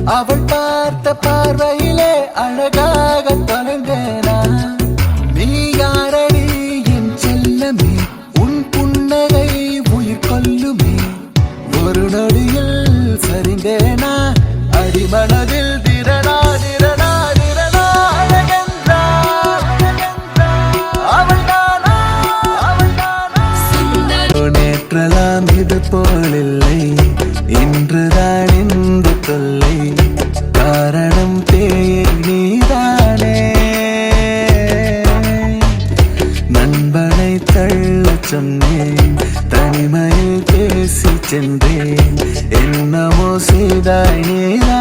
அவள் பார்த்த பார்வையிலே அழகாக தொலைந்தேனா நீ யாரடி என் செல்லமே உன் புன்னகை உயிர் கொல்லுமே ஒரு நொடியில் சரிந்தேனா அடிமனதில் திரடா திரடா திரடா அழகென்றா அவள்தானா அவள்தானா நேற்றலாம் இது போலில்லை இன்றுதான் இந்த தொல்லை காரணம் தேயை நீதானே நண்பனை தள்ளச் சொன்னேன் தனிமையில் பேசி சென்றேன் என்னமோ செய்தாய் நீதான்